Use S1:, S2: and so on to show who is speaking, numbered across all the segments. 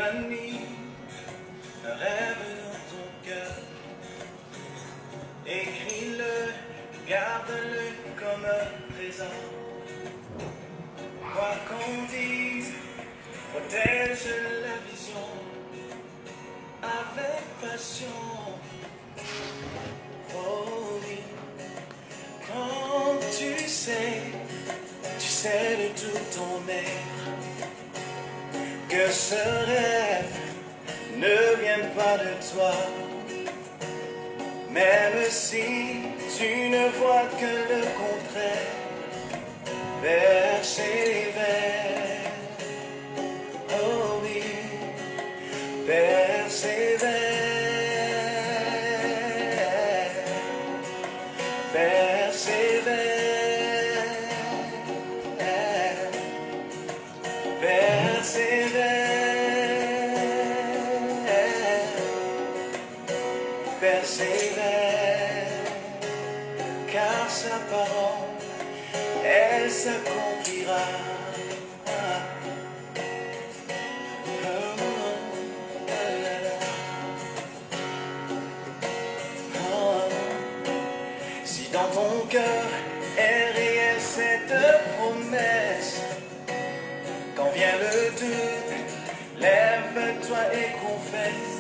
S1: la nuit, un rêve dans ton cœur. Écris-le, garde-le comme un présent. Quoi qu'on dise, protège la vision avec passion. Oh oui, quand tu sais de tout ton être, que ce rêve ne vient pas de toi. Même si tu ne vois que le contraire, persévère. Oh oui, persévère. Persévère. Persévère, car sa parole, elle s'accomplira. Si dans ton cœur est réelle cette promesse, quand vient le doute, lève-toi et confesse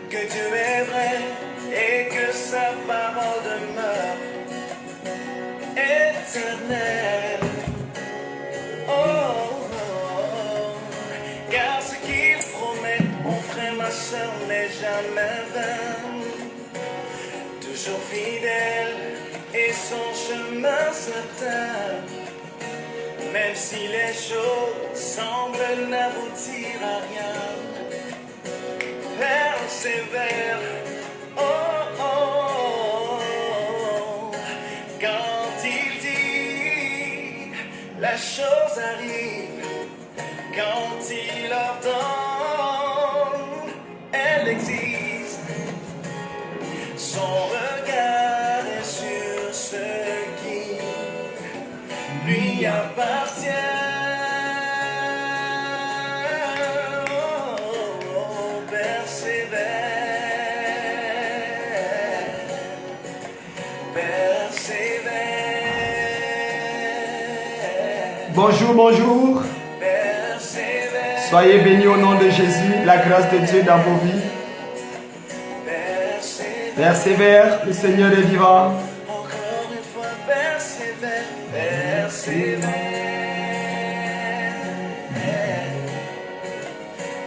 S1: que Dieu est vrai et que sa parole demeure éternelle. Oh, oh, oh. Car ce qu'il promet, mon frère, ma soeur, n'est jamais vain. Toujours fidèle et son chemin certain. Même si les choses semblent n'aboutir à rien, persévère. Oh, oh, oh. Quand il dit, la chose arrive. Quand il ordonne, elle existe. Son regard est sur ce qui lui appartient.
S2: Bonjour, bonjour. Soyez bénis au nom de Jésus, la grâce de Dieu dans vos vies. Persévère, le Seigneur est vivant.
S1: Encore une fois, persévère, persévère,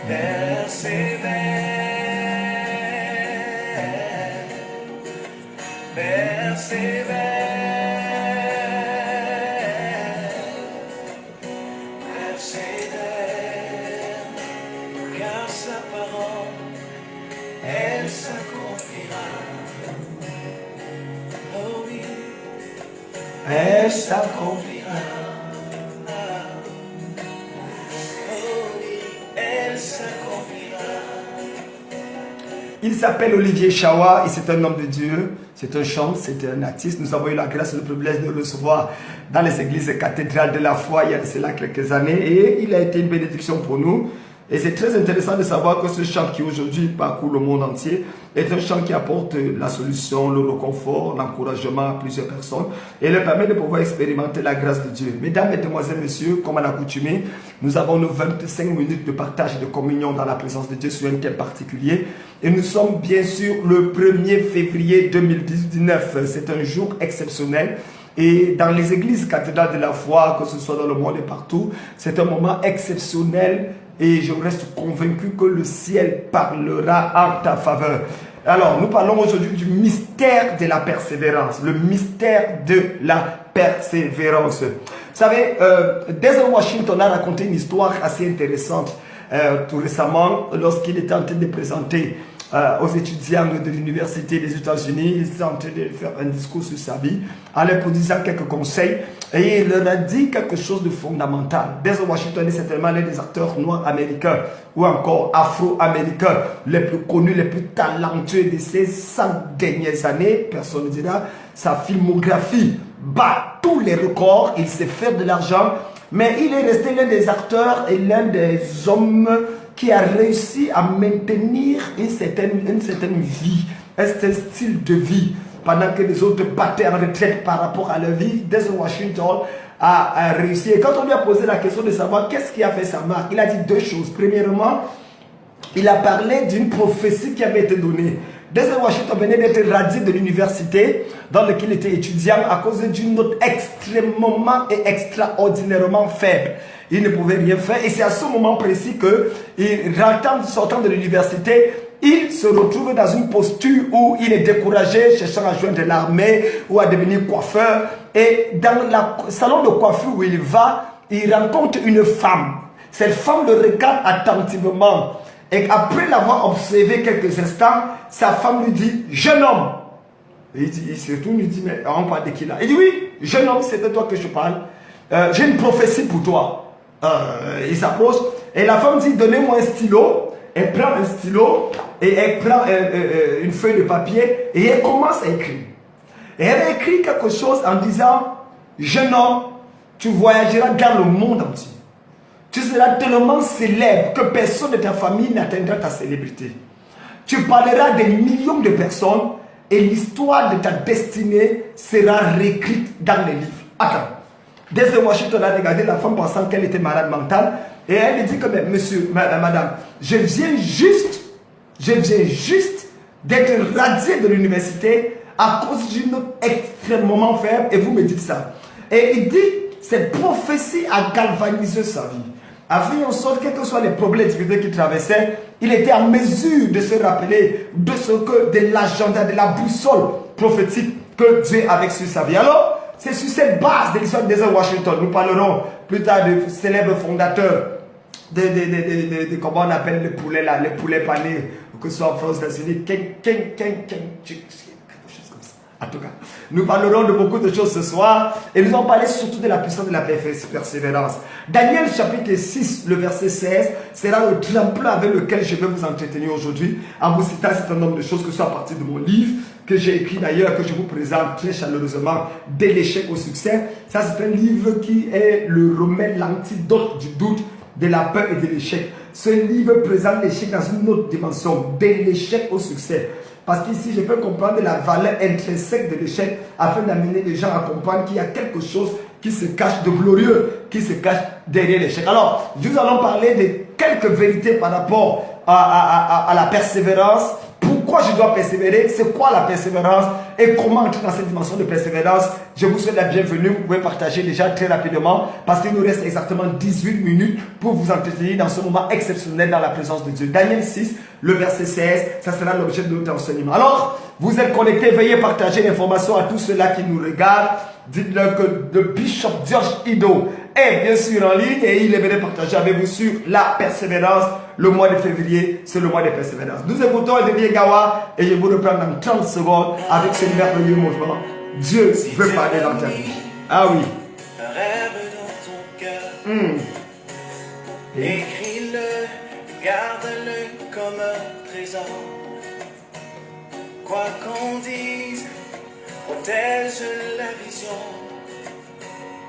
S1: persévère, persévère. Elle s'accomplira. Oh oui, elle s'accomplira. Oh oui, elle s'accomplira.
S2: Il s'appelle Olivier Chawa et c'est un homme de Dieu. C'est un chant, c'est un artiste. Nous avons eu la grâce et le privilège de le recevoir dans les églises cathédrales de la foi il y a de cela quelques années. Et il a été une bénédiction pour nous. Et c'est très intéressant de savoir que ce chant qui aujourd'hui parcourt le monde entier est un chant qui apporte la solution, le réconfort, l'encouragement à plusieurs personnes et leur permet de pouvoir expérimenter la grâce de Dieu. Mesdames, Mesdemoiselles, Messieurs, comme à l'accoutumée, nous avons nos 25 minutes de partage et de communion dans la présence de Dieu sur un thème particulier. Et nous sommes bien sûr le 1er février 2019. C'est un jour exceptionnel. Et dans les églises cathédrales de la foi, que ce soit dans le monde et partout, c'est un moment exceptionnel. Et je reste convaincu que le ciel parlera en ta faveur. Alors, nous parlons aujourd'hui du mystère de la persévérance. Le mystère de la persévérance. Vous savez, Denzel Washington a raconté une histoire assez intéressante tout récemment lorsqu'il était en train de présenter aux étudiants de l'université des États-Unis. Il était en train de faire un discours sur sa vie en leur produisant quelques conseils et il leur a dit quelque chose de fondamental. Denzel Washington est certainement l'un des acteurs noirs américains ou encore afro-américains les plus connus, les plus talentueux de ces 100 dernières années. Personne ne dira. Sa filmographie bat tous les records. Il sait faire de l'argent Mais il est resté l'un des acteurs et l'un des hommes qui a réussi à maintenir une certaine vie, un certain style de vie, pendant que les autres battaient en retraite par rapport à leur vie. Denzel Washington a réussi. Et quand on lui a posé la question de savoir qu'est-ce qui a fait sa marque, il a dit deux choses. Premièrement, il a parlé d'une prophétie qui avait été donnée. Denzel Washington venait d'être radié de l'université dans laquelle il était étudiant à cause d'une note extrêmement et extraordinairement faible. Il ne pouvait rien faire et c'est à ce moment précis que, sortant de l'université, il se retrouve dans une posture où il est découragé, cherchant à joindre l'armée ou à devenir coiffeur. Et dans le salon de coiffure où il va, il rencontre une femme. Cette femme le regarde attentivement. Et après l'avoir observé quelques instants, sa femme lui dit « Jeune homme !» Il se retourne, il dit « Mais on parle de qui là ?» Il dit « Oui, jeune homme, c'est de toi que je parle. J'ai une prophétie pour toi. » Il s'approche et la femme dit « Donnez-moi un stylo. » Elle prend un stylo et elle prend une feuille de papier et elle commence à écrire. Et elle a écrit quelque chose en disant « Jeune homme, tu voyageras dans le monde entier. Tu seras tellement célèbre que personne de ta famille n'atteindra ta célébrité. Tu parleras des millions de personnes et l'histoire de ta destinée sera réécrite dans les livres. » Attends. Denzel Washington a regardé la femme pensant qu'elle était malade mentale et elle lui dit que monsieur, madame, je viens juste d'être radié de l'université à cause d'une note extrêmement faible et vous me dites ça. Et il dit, cette prophétie a galvanisé sa vie. A fait en sorte, quels que soient les problèmes et difficultés qu'il traversait, il était en mesure de se rappeler de l'agenda, de la boussole prophétique que Dieu avait sur sa vie. Alors, c'est sur cette base de l'histoire de Denzel Washington. Nous parlerons plus tard de célèbres fondateurs de comment on appelle les poulets là, les poulets panés, que ce soit en France, États-Unis, en tout cas, nous parlerons de beaucoup de choses ce soir et nous allons parler surtout de la puissance de la persévérance. Daniel chapitre 6, le verset 16, sera le tremplin avec lequel je vais vous entretenir aujourd'hui en vous citant un certain nombre de choses que ce soit à partir de mon livre que j'ai écrit d'ailleurs, que je vous présente très chaleureusement, de l'échec au succès. Ça, c'est un livre qui est le remède, l'antidote du doute, de la peur et de l'échec. Ce livre présente l'échec dans une autre dimension, de l'échec au succès. Parce qu'ici, je peux comprendre la valeur intrinsèque de l'échec afin d'amener les gens à comprendre qu'il y a quelque chose qui se cache de glorieux, qui se cache derrière l'échec. Alors, nous allons parler de quelques vérités par rapport à la persévérance. Pourquoi je dois persévérer? C'est quoi la persévérance? Et comment entrer dans cette dimension de persévérance? Je vous souhaite la bienvenue. Vous pouvez partager déjà très rapidement parce qu'il nous reste exactement 18 minutes pour vous entretenir dans ce moment exceptionnel dans la présence de Dieu. Daniel 6, le verset 16, ça sera l'objet de notre enseignement. Alors, vous êtes connectés, veuillez partager l'information à tous ceux-là qui nous regardent. Dites-leur que le Bishop George Ido est bien sûr en ligne et il aimerait partager avec vous sur la persévérance. Le mois de février, c'est le mois de persévérance. Nous écoutons Olivier Gawa et je vous reprends dans 30 secondes avec ce merveilleux mouvement. Dieu veut parler dans ta vie. Ah oui.
S1: Un rêve dans ton cœur. Écris-le, garde-le comme un trésor. Quoi qu'on dise, protège la vision.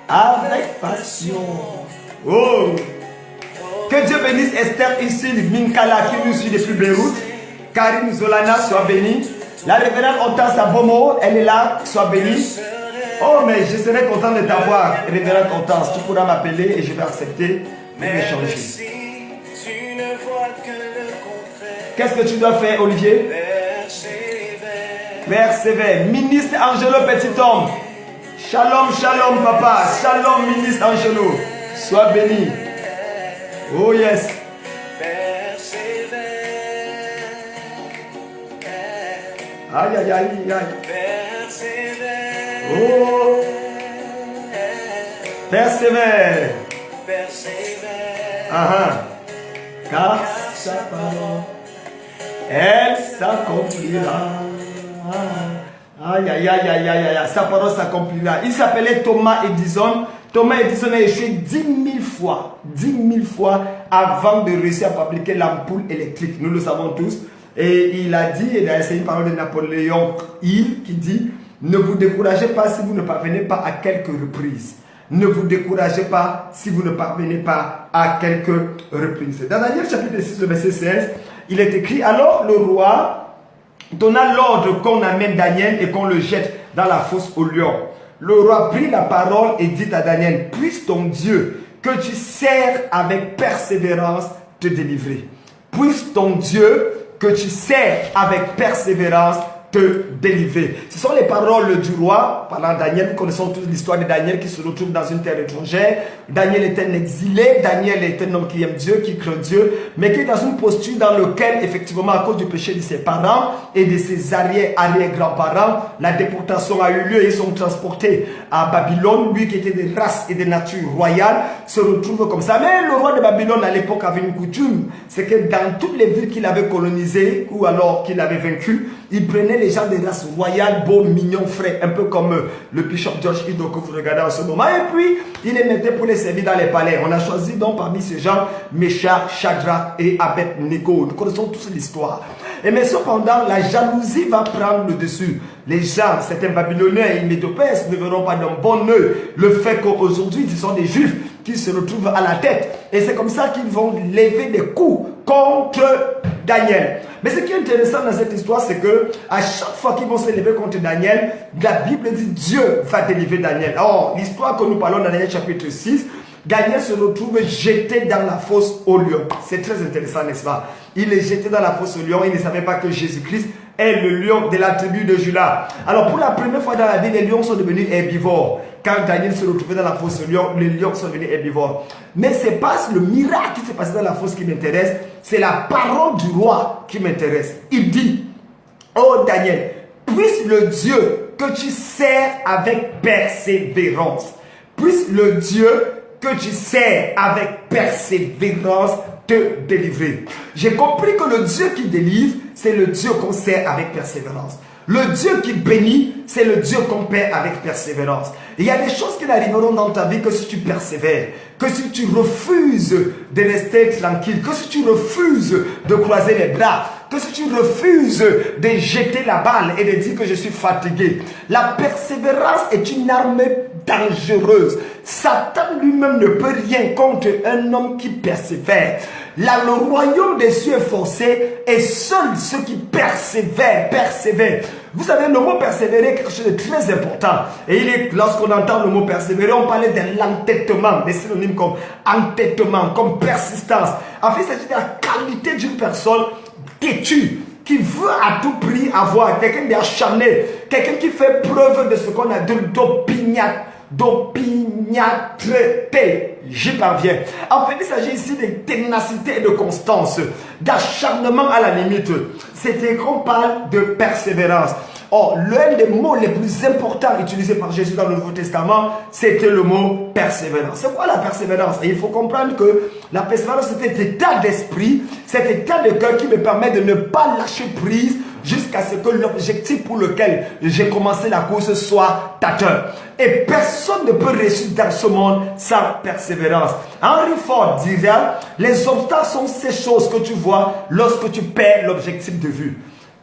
S2: Avec passion. Oh! Que Dieu bénisse Esther ici, Minkala qui nous suit depuis Beyrouth. Karine Zolana, sois bénie. La révérende Hortense Abomo, elle est là, sois bénie. Oh, mais je serais content de t'avoir, révérende Hortense. Tu pourras m'appeler et je vais accepter de l'échanger. Qu'est-ce que tu dois faire, Olivier? Persévère. Ministre Angelo Petit-Homme. Shalom, shalom, papa. Shalom, ministre Angelo. Sois béni. Oh yes. Aïe, aïe, aïe, aïe. Oh. Persévère. Car sa parole, elle s'accomplira. Aïe, aïe, aïe, aïe, aïe, aïe. Sa parole s'accomplira. Il s'appelait Thomas Edison. Thomas Edison a échoué 10 000 fois avant de réussir à fabriquer l'ampoule électrique. Nous le savons tous. Et il a dit, et c'est une parole de Napoléon Hill qui dit: ne vous découragez pas si vous ne parvenez pas à quelques reprises. Ne vous découragez pas si vous ne parvenez pas à quelques reprises. Dans Daniel chapitre 6, le verset 16, il est écrit, alors le roi donna l'ordre qu'on amène Daniel et qu'on le jette dans la fosse aux lions. Le roi prit la parole et dit à Daniel, puisse ton Dieu que tu sers avec persévérance te délivrer. Puisse ton Dieu que tu sers avec persévérance te délivrer. Ce sont les paroles du roi, parlant Daniel. Nous connaissons toute l'histoire de Daniel qui se retrouve dans une terre étrangère. Daniel est un exilé, Daniel est un homme qui aime Dieu, qui craint Dieu, mais qui est dans une posture dans laquelle, effectivement, à cause du péché de ses parents et de ses arrière-grands-parents, la déportation a eu lieu et ils sont transportés à Babylone. Lui qui était de race et de nature royale se retrouve comme ça. Mais le roi de Babylone à l'époque avait une coutume, c'est que dans toutes les villes qu'il avait colonisées ou alors qu'il avait vaincues, il prenait les gens de race royale, beaux, mignons, frais, un peu comme le bishop George Ido que vous regardez en ce moment. Et puis, il les mettait pour les servir dans les palais. On a choisi donc parmi ces gens, Meshach, Shadrach et Abed-Nego. Nous connaissons tous l'histoire. Et mais cependant, la jalousie va prendre le dessus. Les gens, certains Babyloniens et Médo-Perses ne verront pas d'un bon œil le fait qu'aujourd'hui, ce sont des Juifs qui se retrouvent à la tête. Et c'est comme ça qu'ils vont lever des coups contre Daniel. Mais ce qui est intéressant dans cette histoire, c'est que à chaque fois qu'ils vont se lever contre Daniel, la Bible dit Dieu va délivrer Daniel. Or, l'histoire que nous parlons dans Daniel chapitre 6, Daniel se retrouve jeté dans la fosse aux lions. C'est très intéressant, n'est-ce pas? Il est jeté dans la fosse aux lions. Il ne savait pas que Jésus-Christ est le lion de la tribu de Juda. Alors, pour la première fois dans la vie, les lions sont devenus herbivores. Quand Daniel se retrouvait dans la fosse aux lions, les lions sont devenus herbivores. Mais ce n'est pas le miracle qui s'est passé dans la fosse qui m'intéresse, c'est la parole du roi qui m'intéresse. Il dit, oh Daniel, puisse le Dieu que tu sers avec persévérance, puisse le Dieu que tu sers avec persévérance te délivrer. J'ai compris que le Dieu qui délivre, c'est le Dieu qu'on sert avec persévérance. Le Dieu qui bénit, c'est le Dieu qu'on paie avec persévérance. Il y a des choses qui n'arriveront dans ta vie que si tu persévères, que si tu refuses de rester tranquille, que si tu refuses de croiser les bras, que si tu refuses de jeter la balle et de dire que je suis fatigué. La persévérance est une arme dangereuse. Satan lui-même ne peut rien contre un homme qui persévère. Là, le royaume des cieux est forcé et seuls ceux qui persévèrent. Vous savez, le mot persévérer est quelque chose de très important. Et lorsqu'on entend le mot persévérer, on parlait de l'entêtement, des synonymes comme entêtement, comme persistance. En fait, il s'agit de la qualité d'une personne têtue, qui veut à tout prix avoir, quelqu'un d'acharné, quelqu'un qui fait preuve de ce qu'on a dit d'opiniâtreté. J'y parviens. En fait, il s'agit ici de ténacité et de constance, d'acharnement à la limite. C'est qu'on parle de persévérance. Or, l'un des mots les plus importants utilisés par Jésus dans le Nouveau Testament, c'était le mot persévérance. C'est quoi la persévérance? Et il faut comprendre que la persévérance, c'est cet état d'esprit, cet état de cœur qui me permet de ne pas lâcher prise jusqu'à ce que l'objectif pour lequel j'ai commencé la course soit atteint. Et personne ne peut réussir dans ce monde sans persévérance. Henry Ford dira, les obstacles sont ces choses que tu vois lorsque tu perds l'objectif de vue.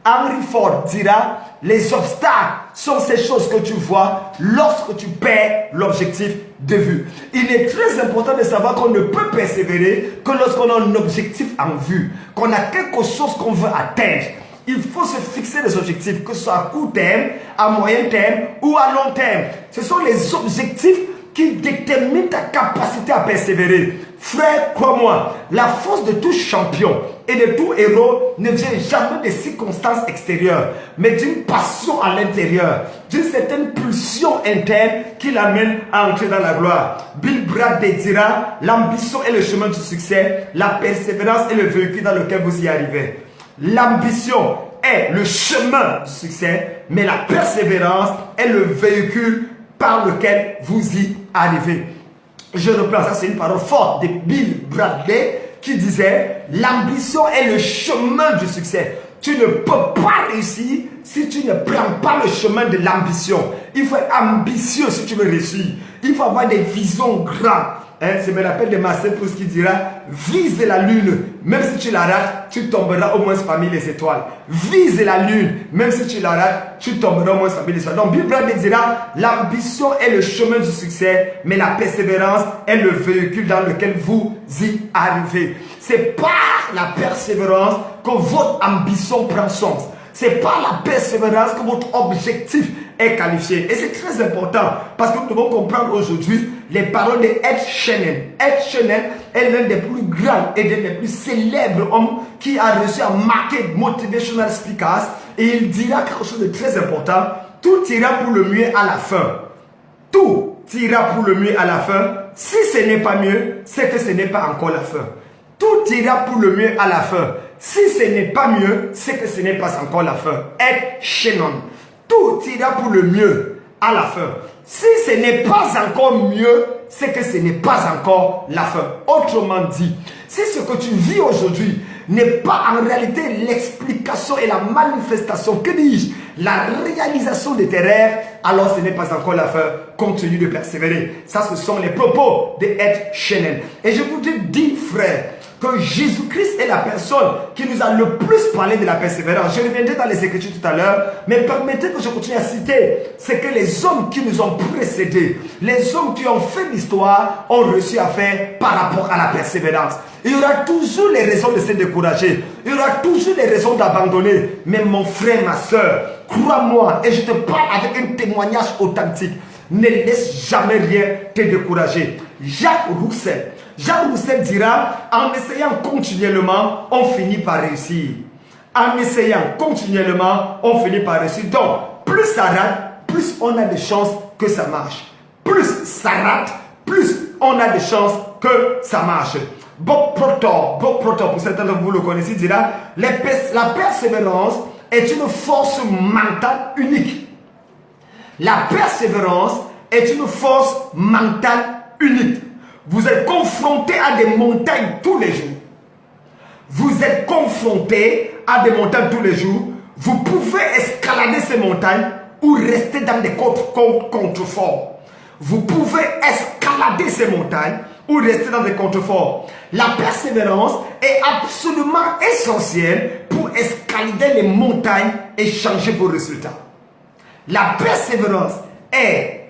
S2: Henry Ford dira, les obstacles sont ces choses que tu vois lorsque tu perds l'objectif de vue. Il est très important de savoir qu'on ne peut persévérer que lorsqu'on a un objectif en vue, qu'on a quelque chose qu'on veut atteindre. Il faut se fixer des objectifs, que ce soit à court terme, à moyen terme ou à long terme. Ce sont les objectifs qui déterminent ta capacité à persévérer. Frère, crois-moi, la force de tout champion et de tout héros ne vient jamais des circonstances extérieures, mais d'une passion à l'intérieur, d'une certaine pulsion interne qui l'amène à entrer dans la gloire. Bill Bradley dira, l'ambition est le chemin du succès, la persévérance est le véhicule dans lequel vous y arrivez. L'ambition est le chemin du succès, mais la persévérance est le véhicule par lequel vous y arrivez. Je reprends, ça c'est une parole forte de Bill Bradley qui disait, l'ambition est le chemin du succès. Tu ne peux pas réussir si tu ne prends pas le chemin de l'ambition. Il faut être ambitieux si tu veux réussir. Il faut avoir des visions grandes. Je me rappelle de Marcel Proust qui dira, vise la lune, même si tu la rates, tu tomberas au moins parmi les étoiles. Vise la lune, même si tu la rates, tu tomberas au moins parmi les étoiles. Donc Bill Bradley dira, l'ambition est le chemin du succès, mais la persévérance est le véhicule dans lequel vous y arrivez. C'est par la persévérance que votre ambition prend sens. C'est par la persévérance que votre objectif est qualifié. Et c'est très important parce que nous devons comprendre aujourd'hui les paroles de Ed Sheeran. Ed Sheeran est l'un des plus grands et des plus célèbres hommes qui a réussi à marquer motivational speakers. Et il dira quelque chose de très important. Tout ira pour le mieux à la fin. Tout ira pour le mieux à la fin. Si ce n'est pas mieux, c'est que ce n'est pas encore la fin. Tout ira pour le mieux à la fin. Si ce n'est pas mieux, c'est que ce n'est pas encore la fin. Ed Sheeran. Tout ira pour le mieux à la fin. Si ce n'est pas encore mieux, c'est que ce n'est pas encore la fin. Autrement dit, si ce que tu vis aujourd'hui n'est pas en réalité l'explication et la manifestation, que dis-je, la réalisation de tes rêves, alors ce n'est pas encore la fin. Continue de persévérer. Ça, ce sont les propos de Ed Sheeran. Et je vous dis, frère, que Jésus-Christ est la personne qui nous a le plus parlé de la persévérance. Je reviendrai dans les Écritures tout à l'heure, mais permettez que je continue à citer ce que les hommes qui nous ont précédés, les hommes qui ont fait l'histoire, ont réussi à faire par rapport à la persévérance. Il y aura toujours les raisons de se décourager, il y aura toujours les raisons d'abandonner. Mais mon frère, ma soeur, crois-moi, et je te parle avec un témoignage authentique, ne laisse jamais rien te décourager. Jacques Roussel dira, en essayant continuellement, on finit par réussir. En essayant continuellement, on finit par réussir. Donc, plus ça rate, plus on a de chances que ça marche. Plus ça rate, plus on a de chances que ça marche. Bob Proctor, pour certains d'entre vous le connaissez, dira, la persévérance est une force mentale unique. La persévérance est une force mentale unique. Vous êtes confronté à des montagnes tous les jours. Vous êtes confronté à des montagnes tous les jours. Vous pouvez escalader ces montagnes ou rester dans des contreforts. Vous pouvez escalader ces montagnes ou rester dans des contreforts. La persévérance est absolument essentielle pour escalader les montagnes et changer vos résultats. La persévérance est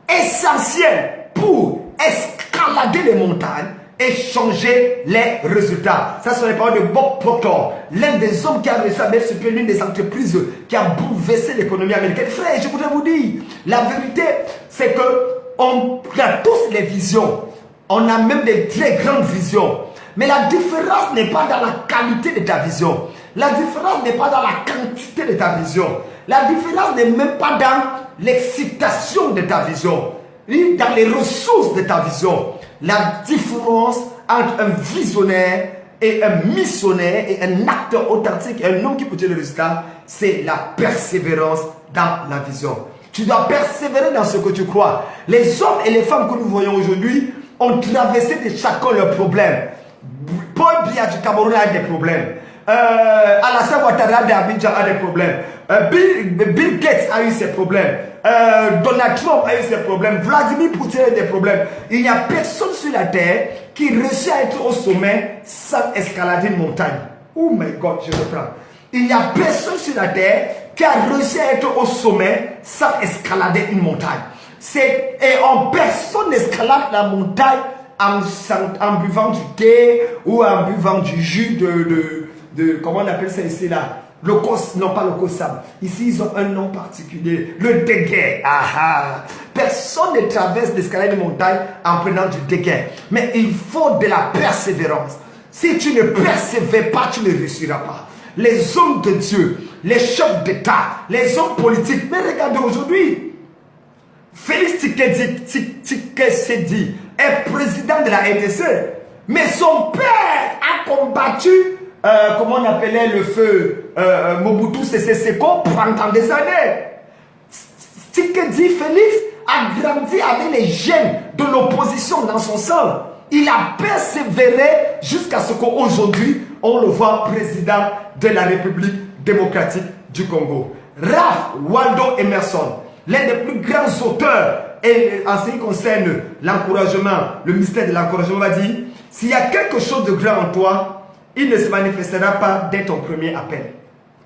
S2: essentielle pour escalader les montagnes et changer les résultats. Ça, ce n'est pas de Bob Proctor, l'un des hommes qui a réussi à mettre sur pied l'une des entreprises qui a bouleversé l'économie américaine. Frère, je voudrais vous dire, la vérité, c'est qu'on a tous les visions. On a même des très grandes visions. Mais la différence n'est pas dans la qualité de ta vision. La différence n'est pas dans la quantité de ta vision. La différence n'est même pas dans l'excitation de ta vision, ni dans les ressources de ta vision. La différence entre un visionnaire et un missionnaire et un acteur authentique et un homme qui peut dire le résultat, c'est la persévérance dans la vision. Tu dois persévérer dans ce que tu crois. Les hommes et les femmes que nous voyons aujourd'hui ont traversé de chacun leurs problèmes. Paul Biya du Cameroun a des problèmes. Alassane Ouattara d'Abidjan a des problèmes. Bill Gates a eu ses problèmes. Donald Trump a eu ses problèmes. Vladimir Poutine a eu des problèmes. Il n'y a personne sur la terre qui réussit à être au sommet sans escalader une montagne. Oh my God, je reprends. Il n'y a personne sur la terre qui a réussi à être au sommet sans escalader une montagne. Personne n'escalade la montagne en buvant du thé ou en buvant du jus de comment on appelle ça ici là, non pas le kossam. Ici ils ont un nom particulier, le déguet. Personne ne traverse l'escalade de montagne en prenant du déguet. Mais il faut de la persévérance. Si tu ne persévères pas, tu ne réussiras pas. Les hommes de Dieu, les chefs d'État, les hommes politiques. Mais regardez aujourd'hui, Félix Tshisekedi est président de la RDC. Mais son père a combattu, comment on appelait le feu, Mobutu Sese Seko pendant des années. Tshisekedi Félix a grandi avec les gènes de l'opposition dans son sang. Il a persévéré jusqu'à ce qu'aujourd'hui, on le voit président de la République démocratique du Congo. Ralph Waldo Emerson, l'un des plus grands auteurs et en ce qui concerne l'encouragement, le mystère de l'encouragement va dire, s'il y a quelque chose de grand en toi, il ne se manifestera pas dès ton premier appel.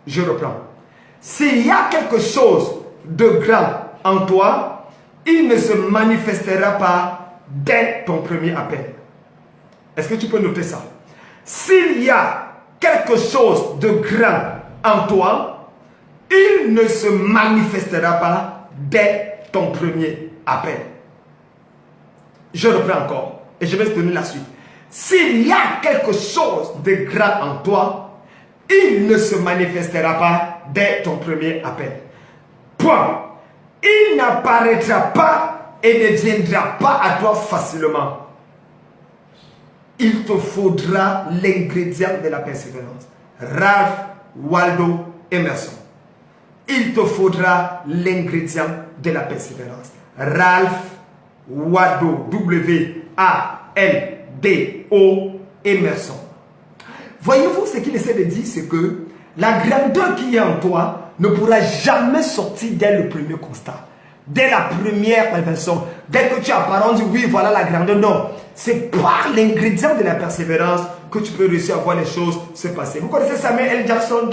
S2: Je reprends. S'il y a quelque chose de grand en toi, il ne se manifestera pas dès ton premier appel. Est-ce que tu peux noter ça? S'il y a quelque chose de grand en toi, il ne se manifestera pas dès ton premier appel. Je reprends encore et je vais te donner la suite. S'il y a quelque chose de grand en toi, il ne se manifestera pas dès ton premier appel. Point. Il n'apparaîtra pas et ne viendra pas à toi facilement. Il te faudra l'ingrédient de la persévérance. Ralph Waldo Emerson. Il te faudra l'ingrédient de la persévérance. Ralph Waldo, W-A-L-D-O Emerson. Voyez-vous, ce qu'il essaie de dire, c'est que la grandeur qui est en toi ne pourra jamais sortir dès le premier constat, dès la première révélation. Dès que tu apparais, on dit oui, voilà la grandeur. Non, c'est par l'ingrédient de la persévérance que tu peux réussir à voir les choses se passer. Vous connaissez Samuel L. Johnson?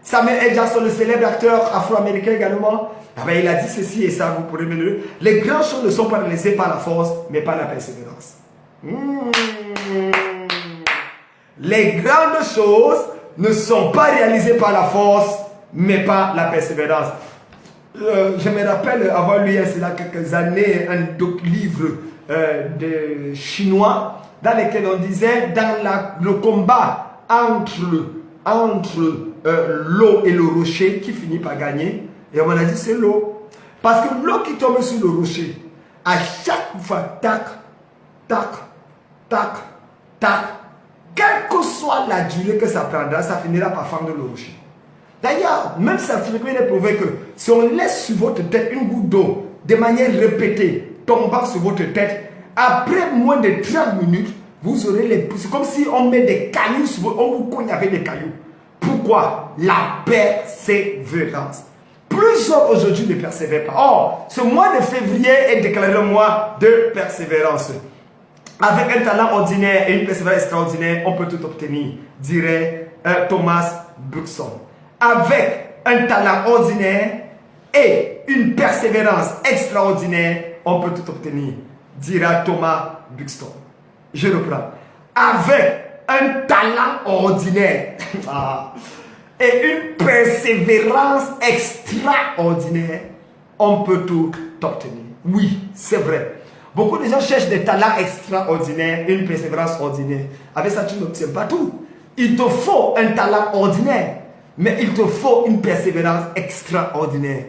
S2: Samuel L. Jackson, le célèbre acteur afro-américain également. Ah ben, il a dit ceci et ça, vous pourrez me le dire. Les grandes choses ne sont pas réalisées par la force, mais par la persévérance. Les grandes choses ne sont pas réalisées par la force, mais par la persévérance. Je me rappelle avoir lu il y a quelques années un livre de chinois dans lequel on disait dans le combat entre l'eau et le rocher, qui finit par gagner. Et on a dit c'est l'eau. Parce que l'eau qui tombe sur le rocher, à chaque fois, tac, tac, tac, tac, quelle que soit la durée que ça prendra, ça finira par fendre le rocher. D'ailleurs, même scientifiquement, il est prouvé que si on laisse sur votre tête une goutte d'eau de manière répétée, tombant sur votre tête, après moins de 30 minutes, vous aurez les... C'est comme si on met des cailloux sur vous, on vous cogne avec des cailloux. Pourquoi? La persévérance. Plusieurs aujourd'hui ne persévèrent pas. Or, ce mois de février est déclaré le mois de persévérance. Avec un talent ordinaire et une persévérance extraordinaire, on peut tout obtenir, dirait Thomas Buxton. Avec un talent ordinaire et une persévérance extraordinaire, on peut tout obtenir, dira Thomas Buxton. Je reprends. Avec un talent ordinaire et une persévérance extraordinaire, on peut tout obtenir. Oui, c'est vrai. Beaucoup de gens cherchent des talents extraordinaires et une persévérance ordinaire. Avec ça, tu n'obtiens pas tout. Il te faut un talent ordinaire, mais il te faut une persévérance extraordinaire.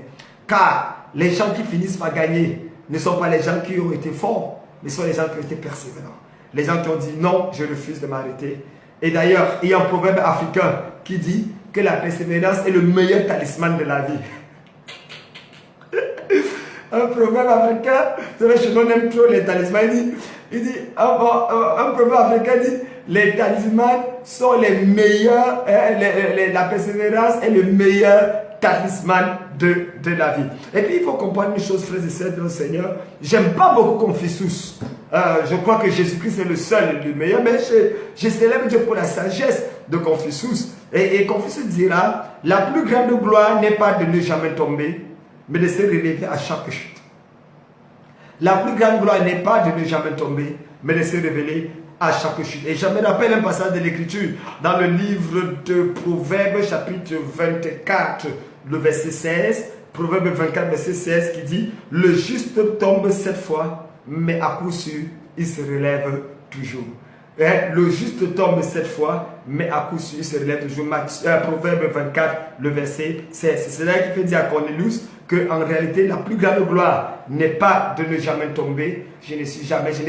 S2: Car les gens qui finissent par gagner ne sont pas les gens qui ont été forts, mais sont les gens qui ont été persévérants. Les gens qui ont dit non, je refuse de m'arrêter. Et d'ailleurs, il y a un proverbe africain qui dit que la persévérance est le meilleur talisman de la vie. Un proverbe africain, vous savez, chez nous on aime trop les talismans. Un proverbe africain dit, les talismans sont les meilleurs, la persévérance est le meilleur talisman de la vie. Et puis il faut comprendre une chose, frères et sœurs de notre Seigneur. J'aime pas beaucoup Confucius. Je crois que Jésus-Christ est le seul et le meilleur, mais je célèbre Dieu pour la sagesse de Confucius. Et Confucius dira, la plus grande gloire n'est pas de ne jamais tomber, mais de se relever à chaque chute. La plus grande gloire n'est pas de ne jamais tomber, mais de se révéler à chaque chute. Et je me rappelle un passage de l'Écriture dans le livre de Proverbes, chapitre 24, le verset 16. Proverbe 24, verset 16, qui dit, le juste tombe 7 fois, mais à coup sûr, il se relève toujours. Le juste tombe 7 fois, mais à coup sûr, il se relève toujours. Proverbe 24, le verset 16. C'est là qu'il fait dire à Cornelius qu'en réalité, la plus grande gloire n'est pas de ne jamais tomber. Je n'ai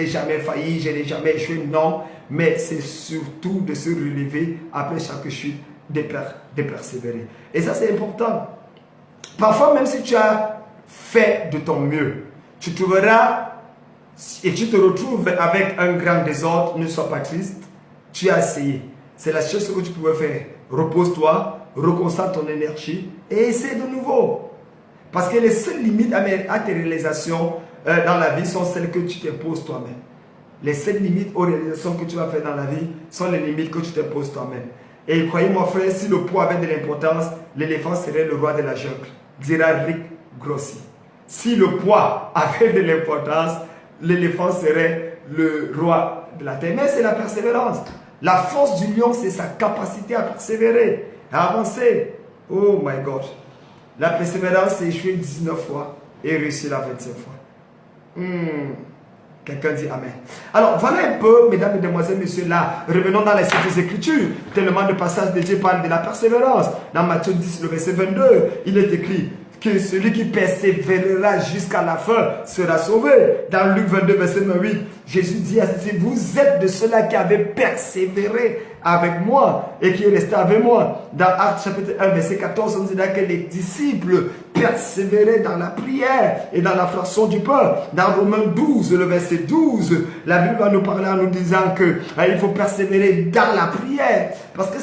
S2: jamais failli, je n'ai jamais échoué, non. Mais c'est surtout de se relever après chaque chute, de persévérer. Et ça, c'est important. Parfois, même si tu as fait de ton mieux, tu trouveras et tu te retrouves avec un grand désordre. Ne sois pas triste, tu as essayé. C'est la chose que tu pouvais faire. Repose-toi, reconcentre ton énergie et essaie de nouveau. Parce que les seules limites à tes réalisations dans la vie sont celles que tu t'imposes toi-même. Les 7 limites aux réalisations que tu vas faire dans la vie sont les limites que tu t'imposes toi-même. Et croyez-moi frère, si le poids avait de l'importance, l'éléphant serait le roi de la jungle, dira Rick Grossi. Si le poids avait de l'importance, l'éléphant serait le roi de la terre. Mais c'est la persévérance. La force du lion, c'est sa capacité à persévérer, à avancer. Oh my God. La persévérance, c'est échouer 19 fois et réussir la 25 fois. Quelqu'un dit Amen. Alors, voilà un peu, mesdames, mesdemoiselles, messieurs, là, revenons dans les Saintes Écritures. Tellement de passages de Dieu parlent de la persévérance. Dans Matthieu 10, le verset 22, il est écrit que celui qui persévérera jusqu'à la fin sera sauvé. Dans Luc 22, verset 28, Jésus dit à ceux-ci, vous êtes de ceux-là qui avaient persévéré avec moi et qui est resté avec moi. Dans Actes chapitre 1, verset 14, on dit que les disciples persévéraient dans la prière et dans la fraction du pain. Dans Romains 12, le verset 12, la Bible va nous parler en nous disant que il faut persévérer dans la prière. Parce que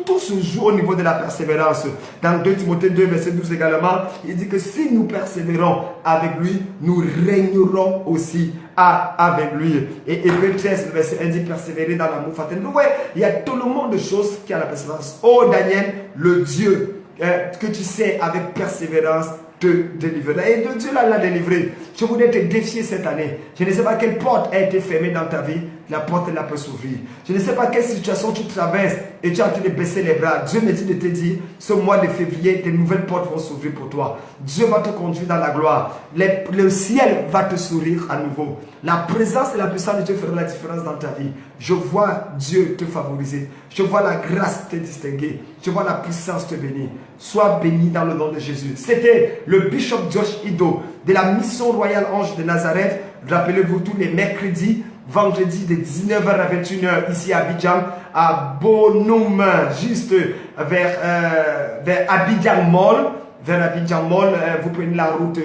S2: tout se joue au niveau de la persévérance. Dans 2 Timothée 2, verset 12 également, il dit que si nous persévérons avec lui, nous régnerons aussi avec lui. Et Hébreux 13, le verset 1 dit persévérer dans l'amour fraternel. Ouais, il y a tellement de choses qui a la persévérance. Oh Daniel, le Dieu que tu sais avec persévérance te délivrera. Et de Dieu l'a délivré. Je voudrais te défier cette année. Je ne sais pas quelle porte a été fermée dans ta vie. La porte elle peut s'ouvrir. Je ne sais pas quelle situation tu traverses et tu es en train de baisser les bras. Dieu me dit de te dire, ce mois de février, des nouvelles portes vont s'ouvrir pour toi. Dieu va te conduire dans la gloire. Le ciel va te sourire à nouveau. La présence et la puissance de Dieu feront la différence dans ta vie. Je vois Dieu te favoriser. Je vois la grâce te distinguer. Je vois la puissance te bénir. Sois béni dans le nom de Jésus. C'était le bishop Josh Ido de la mission royale Ange de Nazareth. Rappelez-vous tous les mercredis, vendredi de 19h à 21h ici à Abidjan, à Bonhomme, juste vers Abidjan Mall. Vers Abidjan Mall, vous prenez la route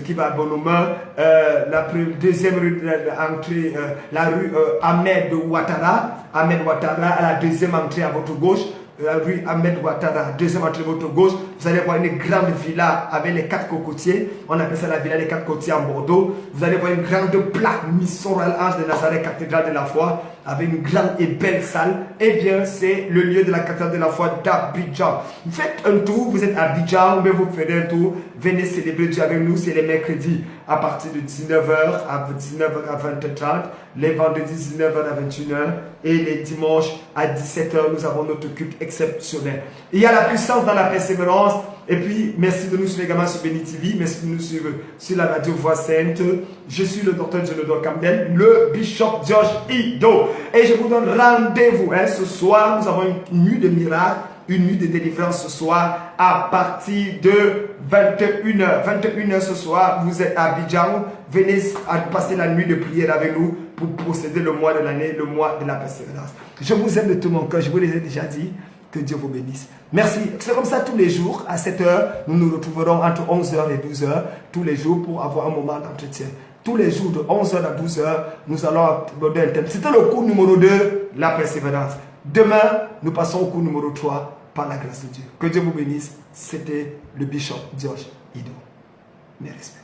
S2: qui va à Bonhomme, la deuxième rue entrée, la rue Ahmed Ouattara, à la deuxième entrée à votre gauche. La rue Ahmed Ouattara, deuxième entrée de votre gauche, vous allez voir une grande villa avec les 4 cocotiers. On appelle ça la villa des 4 cocotiers en Bordeaux. Vous allez voir une grande plaque Mission Royale Ange de Nazareth, cathédrale de la foi, avec une grande et belle salle. Eh bien, c'est le lieu de la cathédrale de la foi d'Abidjan. Faites un tour, vous êtes à Abidjan, mais vous faites un tour. Venez célébrer Dieu avec nous, c'est les mercredis à partir de 19h à 20h30, les vendredis 19h à 21h et les dimanches à 17h, nous avons notre culte exceptionnel. Il y a la puissance dans la persévérance. Et puis, merci de nous suivre également sur Béni TV. Merci de nous suivre sur la radio Voix Sainte. Je suis le docteur Jonathan Campbell, le bishop Josh Ido. Et je vous donne rendez-vous. Ce soir, nous avons une nuit de miracles, une nuit de délivrance ce soir à partir de 21h. 21h ce soir, vous êtes à Abidjan. Venez passer la nuit de prière avec nous pour procéder le mois de l'année, le mois de la persévérance. Je vous aime de tout mon cœur. Je vous l'ai déjà dit. Que Dieu vous bénisse. Merci. C'est comme ça tous les jours. À 7h, nous nous retrouverons entre 11h et 12h tous les jours pour avoir un moment d'entretien. Tous les jours de 11h à 12h, nous allons aborder un thème. C'était le cours numéro 2, la persévérance. Demain, nous passons au cours numéro 3 par la grâce de Dieu. Que Dieu vous bénisse. C'était le bishop Josh Ido. Mes respects.